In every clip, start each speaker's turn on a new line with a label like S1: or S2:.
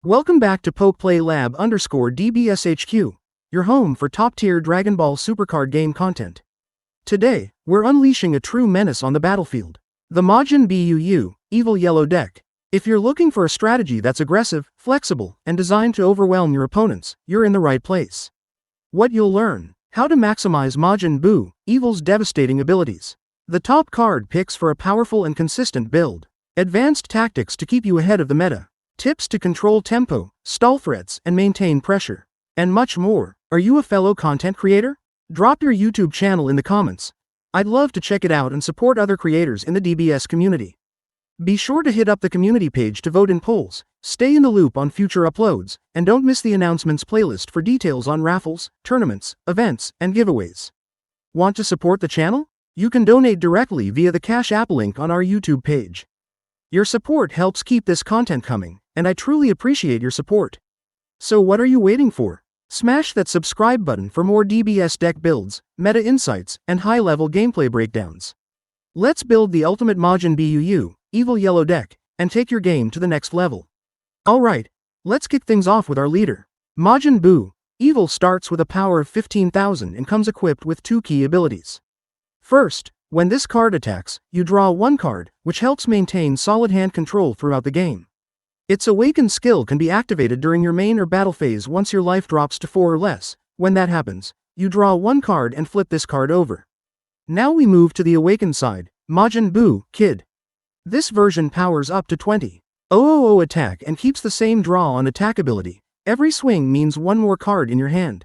S1: Welcome back to PokePlayLab_DBSHQ, your home for top-tier Dragon Ball Supercard game content. Today, we're unleashing a true menace on the battlefield. The Majin Buu, Evil Yellow deck. If you're looking for a strategy that's aggressive, flexible, and designed to overwhelm your opponents, you're in the right place. What you'll learn: how to maximize Majin Buu, Evil's devastating abilities. The top card picks for a powerful and consistent build. Advanced tactics to keep you ahead of the meta. Tips to control tempo, stall threats, and maintain pressure. And much more. Are you a fellow content creator? Drop your YouTube channel in the comments. I'd love to check it out and support other creators in the DBS community. Be sure to hit up the community page to vote in polls, stay in the loop on future uploads, and don't miss the announcements playlist for details on raffles, tournaments, events, and giveaways. Want to support the channel? You can donate directly via the Cash App link on our YouTube page. Your support helps keep this content coming, and I truly appreciate your support. So what are you waiting for? Smash that subscribe button for more DBS deck builds, meta insights, and high-level gameplay breakdowns. Let's build the ultimate Majin Buu, Evil Yellow deck, and take your game to the next level. Alright, let's kick things off with our leader. Majin Buu, Evil starts with a power of 15,000 and comes equipped with two key abilities. First, when this card attacks, you draw one card, which helps maintain solid hand control throughout the game. Its Awakened skill can be activated during your main or battle phase once your life drops to 4 or less. When that happens, you draw one card and flip this card over. Now we move to the Awakened side, Majin Buu, Kid. This version powers up to 20,000 attack and keeps the same draw on attack ability. Every swing means one more card in your hand.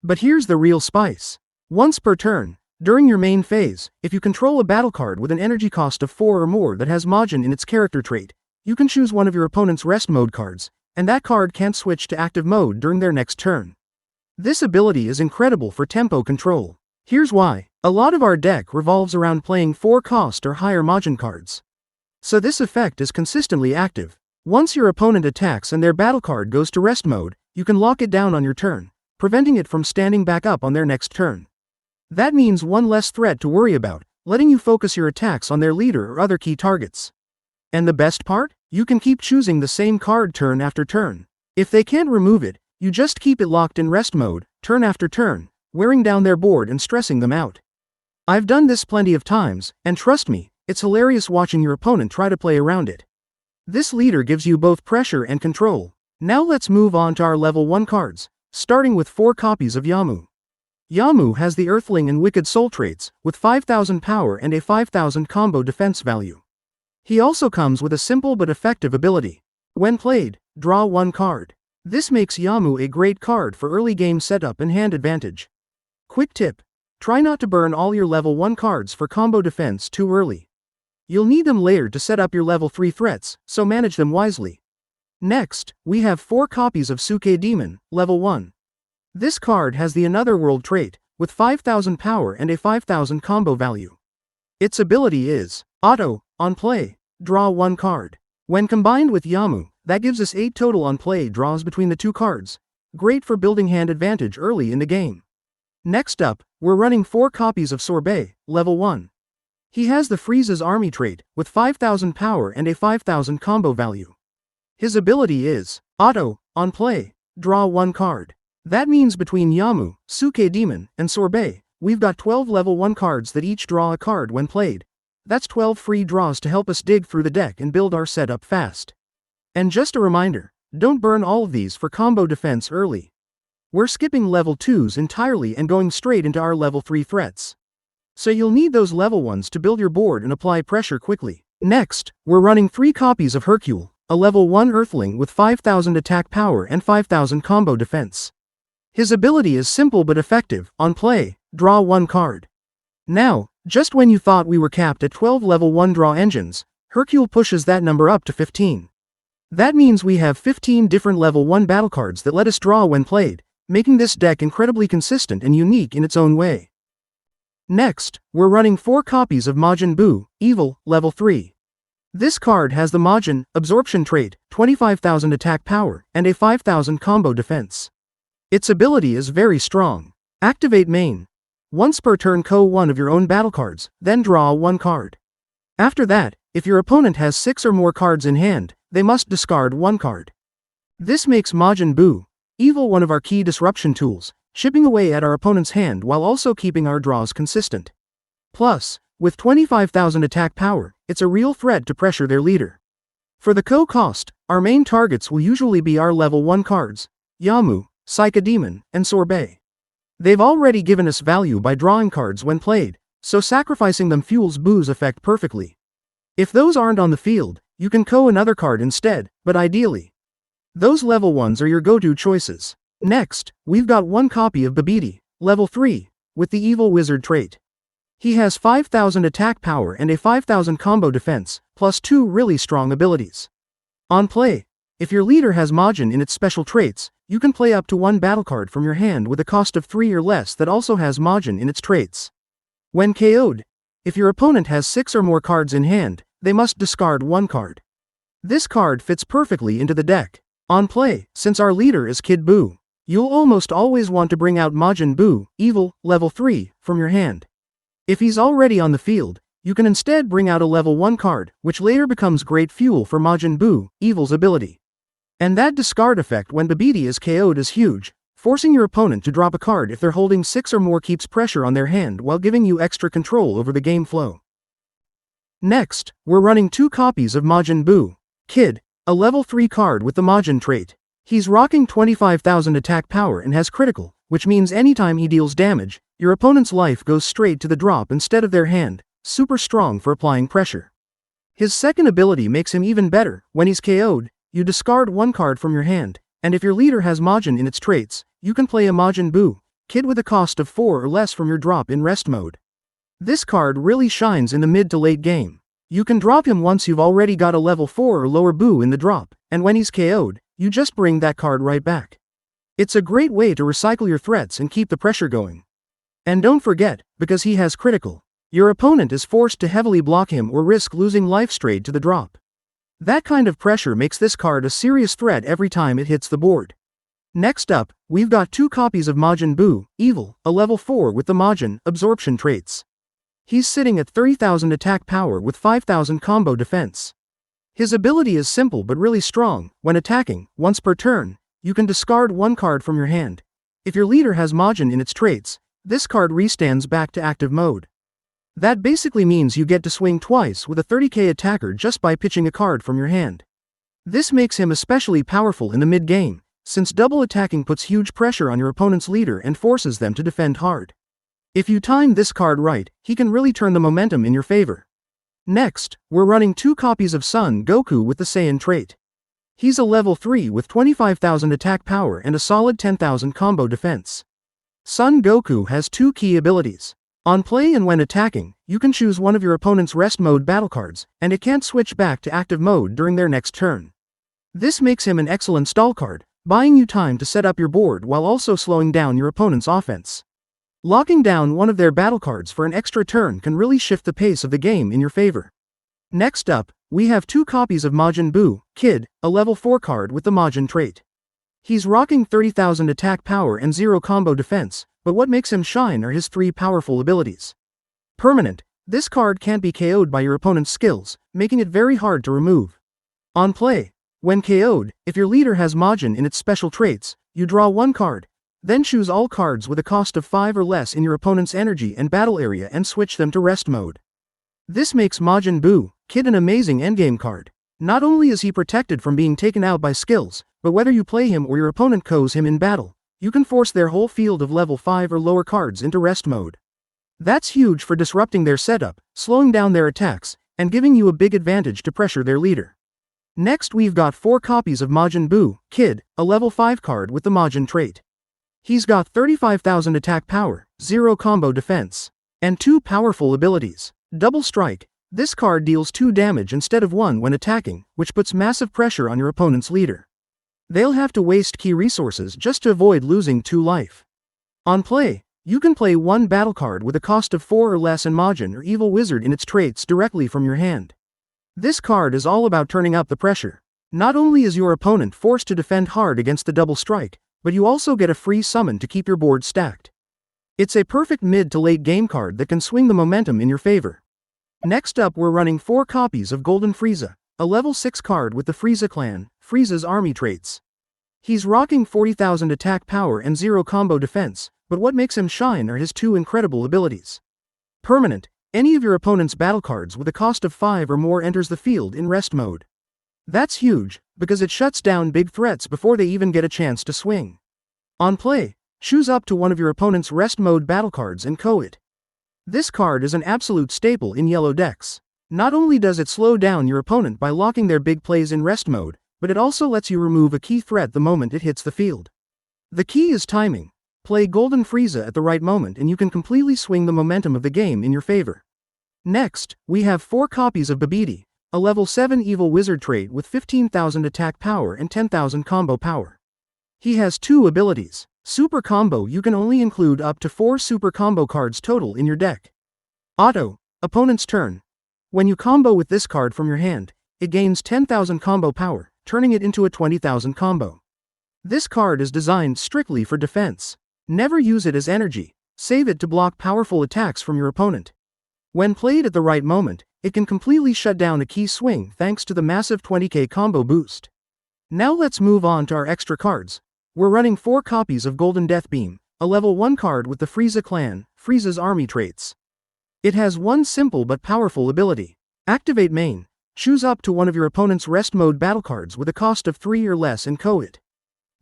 S1: But here's the real spice. Once per turn, during your main phase, if you control a battle card with an energy cost of 4 or more that has Majin in its character trait, you can choose one of your opponent's rest mode cards, and that card can't switch to active mode during their next turn. This ability is incredible for tempo control. Here's why. A lot of our deck revolves around playing 4 cost or higher Majin cards. So this effect is consistently active. Once your opponent attacks and their battle card goes to rest mode, you can lock it down on your turn, preventing it from standing back up on their next turn. That means one less threat to worry about, letting you focus your attacks on their leader or other key targets. And the best part? You can keep choosing the same card turn after turn. If they can't remove it, you just keep it locked in rest mode, turn after turn, wearing down their board and stressing them out. I've done this plenty of times, and trust me, it's hilarious watching your opponent try to play around it. This leader gives you both pressure and control. Now let's move on to our level 1 cards, starting with 4 copies of Yamu. Yamu has the Earthling and Wicked Soul traits, with 5,000 power and a 5,000 combo defense value. He also comes with a simple but effective ability. When played, draw one card. This makes Yamu a great card for early game setup and hand advantage. Quick tip: try not to burn all your level 1 cards for combo defense too early. You'll need them later to set up your level 3 threats, so manage them wisely. Next, we have 4 copies of Suke Demon, level 1. This card has the Another World trait, with 5,000 power and a 5,000 combo value. Its ability is Auto, on play, draw one card. When combined with Yamu, that gives us 8 total on play draws between the 2 cards. Great for building hand advantage early in the game. Next up, we're running 4 copies of Sorbet, level 1. He has the Frieza's Army trait, with 5,000 power and a 5,000 combo value. His ability is Auto, on play, draw one card. That means between Yamu, Suke Demon, and Sorbet, we've got 12 level 1 cards that each draw a card when played. That's 12 free draws to help us dig through the deck and build our setup fast. And just a reminder, don't burn all of these for combo defense early. We're skipping level 2s entirely and going straight into our level 3 threats. So you'll need those level 1s to build your board and apply pressure quickly. Next, we're running 3 copies of Hercule, a level 1 Earthling with 5,000 attack power and 5,000 combo defense. His ability is simple but effective. On play, draw one card. Now, just when you thought we were capped at 12 level 1 draw engines, Hercule pushes that number up to 15. That means we have 15 different level 1 battle cards that let us draw when played, making this deck incredibly consistent and unique in its own way. Next, we're running 4 copies of Majin Buu, Evil, level 3. This card has the Majin Absorption trait, 25,000 attack power, and a 5,000 combo defense. Its ability is very strong. Activate main. Once per turn, one of your own battle cards, then draw one card. After that, if your opponent has 6 or more cards in hand, they must discard one card. This makes Majin Buu, evil, one of our key disruption tools, chipping away at our opponent's hand while also keeping our draws consistent. Plus, with 25,000 attack power, it's a real threat to pressure their leader. For the cost, our main targets will usually be our level 1 cards, Yamu, Psychodemon, and Sorbet. They've already given us value by drawing cards when played, so sacrificing them fuels Buu's effect perfectly. If those aren't on the field, you can another card instead, but ideally, those level 1s are your go-to choices. Next, we've got one copy of Babidi, level 3, with the evil wizard trait. He has 5,000 attack power and a 5,000 combo defense, plus 2 really strong abilities. On play, if your leader has Majin in its special traits, you can play up to one battle card from your hand with a cost of 3 or less that also has Majin in its traits. When KO'd, if your opponent has 6 or more cards in hand, they must discard one card. This card fits perfectly into the deck. On play, since our leader is Kid Buu, you'll almost always want to bring out Majin Buu, evil, level 3, from your hand. If he's already on the field, you can instead bring out a level 1 card, which later becomes great fuel for Majin Buu, evil's ability. And that discard effect when Babidi is KO'd is huge. Forcing your opponent to drop a card if they're holding 6 or more keeps pressure on their hand while giving you extra control over the game flow. Next, we're running 2 copies of Majin Buu, Kid, a level 3 card with the Majin trait. He's rocking 25,000 attack power and has critical, which means anytime he deals damage, your opponent's life goes straight to the drop instead of their hand, super strong for applying pressure. His second ability makes him even better. When he's KO'd, you discard one card from your hand, and if your leader has Majin in its traits, you can play a Majin Buu, Kid with a cost of 4 or less from your drop in rest mode. This card really shines in the mid to late game. You can drop him once you've already got a level 4 or lower Buu in the drop, and when he's KO'd, you just bring that card right back. It's a great way to recycle your threats and keep the pressure going. And don't forget, because he has critical, your opponent is forced to heavily block him or risk losing life straight to the drop. That kind of pressure makes this card a serious threat every time it hits the board. Next up, we've got 2 copies of Majin Buu, evil, a level 4 with the Majin absorption traits. He's sitting at 30,000 attack power with 5,000 combo defense. His ability is simple but really strong. When attacking, once per turn, you can discard one card from your hand. If your leader has Majin in its traits, this card restands back to active mode. That basically means you get to swing twice with a 30k attacker just by pitching a card from your hand. This makes him especially powerful in the mid-game, since double attacking puts huge pressure on your opponent's leader and forces them to defend hard. If you time this card right, he can really turn the momentum in your favor. Next, we're running 2 copies of Son Goku with the Saiyan trait. He's a level 3 with 25,000 attack power and a solid 10,000 combo defense. Son Goku has 2 key abilities. On play and when attacking, you can choose one of your opponent's rest mode battle cards, and it can't switch back to active mode during their next turn. This makes him an excellent stall card, buying you time to set up your board while also slowing down your opponent's offense. Locking down one of their battle cards for an extra turn can really shift the pace of the game in your favor. Next up, we have 2 copies of Majin Buu, Kid, a level 4 card with the Majin trait. He's rocking 30,000 attack power and 0 combo defense, but what makes him shine are his 3 powerful abilities. Permanent, this card can't be KO'd by your opponent's skills, making it very hard to remove. On play, when KO'd, if your leader has Majin in its special traits, you draw one card. Then choose all cards with a cost of 5 or less in your opponent's energy and battle area and switch them to rest mode. This makes Majin Buu, Kid, an amazing endgame card. Not only is he protected from being taken out by skills, but whether you play him or your opponent KOs him in battle, you can force their whole field of level 5 or lower cards into rest mode. That's huge for disrupting their setup, slowing down their attacks, and giving you a big advantage to pressure their leader. Next, we've got 4 copies of Majin Buu, Kid, a level 5 card with the Majin trait. He's got 35,000 attack power, 0 combo defense, and 2 powerful abilities. Double Strike, this card deals 2 damage instead of 1 when attacking, which puts massive pressure on your opponent's leader. They'll have to waste key resources just to avoid losing 2 life. On play, you can play one battle card with a cost of 4 or less and Majin or Evil Wizard in its traits directly from your hand. This card is all about turning up the pressure. Not only is your opponent forced to defend hard against the Double Strike, but you also get a free summon to keep your board stacked. It's a perfect mid to late game card that can swing the momentum in your favor. Next up, we're running 4 copies of Golden Frieza, a level 6 card with the Frieza clan, Frieza's army traits. He's rocking 40,000 attack power and 0 combo defense, but what makes him shine are his two incredible abilities. Permanent. Any of your opponent's battle cards with a cost of 5 or more enters the field in rest mode. That's huge, because it shuts down big threats before they even get a chance to swing. On play, choose up to one of your opponent's rest mode battle cards and KO it. This card is an absolute staple in yellow decks. Not only does it slow down your opponent by locking their big plays in rest mode, but it also lets you remove a key threat the moment it hits the field. The key is timing. Play Golden Frieza at the right moment and you can completely swing the momentum of the game in your favor. Next, we have 4 copies of Babidi, a level 7 evil wizard trait with 15,000 attack power and 10,000 combo power. He has 2 abilities. Super Combo. You can only include up to 4 Super Combo cards total in your deck. Auto. Opponent's turn. When you combo with this card from your hand, it gains 10,000 combo power, turning it into a 20,000 combo. This card is designed strictly for defense. Never use it as energy. Save it to block powerful attacks from your opponent. When played at the right moment, it can completely shut down a key swing thanks to the massive 20k combo boost. Now let's move on to our extra cards. We're running 4 copies of Golden Death Beam, a level 1 card with the Frieza clan, Frieza's army traits. It has one simple but powerful ability. Activate main. Choose up to one of your opponent's rest mode battle cards with a cost of 3 or less and KO it.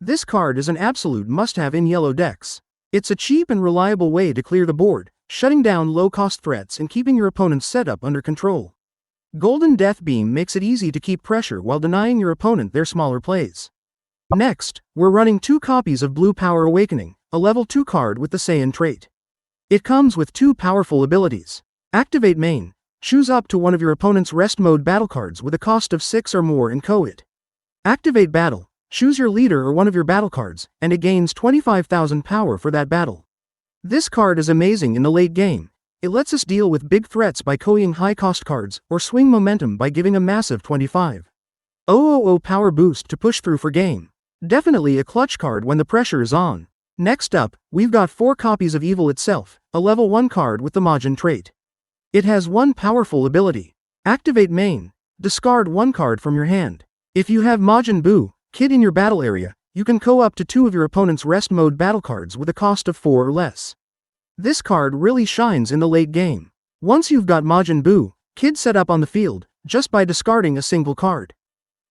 S1: This card is an absolute must-have in yellow decks. It's a cheap and reliable way to clear the board, shutting down low-cost threats and keeping your opponent's setup under control. Golden Death Beam makes it easy to keep pressure while denying your opponent their smaller plays. Next, we're running 2 copies of Blue Power Awakening, a level 2 card with the Saiyan trait. It comes with 2 powerful abilities. Activate main. Choose up to one of your opponent's rest mode battle cards with a cost of 6 or more and KO it. Activate battle. Choose your leader or one of your battle cards, and it gains 25,000 power for that battle. This card is amazing in the late game. It lets us deal with big threats by KOing high-cost cards, or swing momentum by giving a massive 25,000 power boost to push through for game. Definitely a clutch card when the pressure is on. Next up, we've got 4 copies of Evil itself, a level 1 card with the Majin trait. It has one powerful ability. Activate main. Discard 1 card from your hand. If you have Majin Buu, Kid in your battle area, you can KO up to 2 of your opponent's rest mode battle cards with a cost of 4 or less. This card really shines in the late game. Once you've got Majin Buu, Kid set up on the field, just by discarding a single card,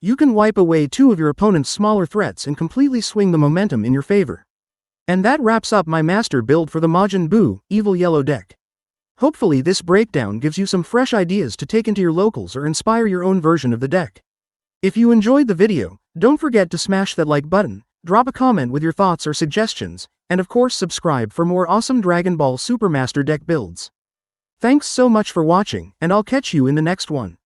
S1: you can wipe away 2 of your opponent's smaller threats and completely swing the momentum in your favor. And that wraps up my master build for the Majin Buu Evil Yellow deck. Hopefully this breakdown gives you some fresh ideas to take into your locals or inspire your own version of the deck. If you enjoyed the video, don't forget to smash that like button, drop a comment with your thoughts or suggestions, and of course subscribe for more awesome Dragon Ball Super Master deck builds. Thanks so much for watching, and I'll catch you in the next one.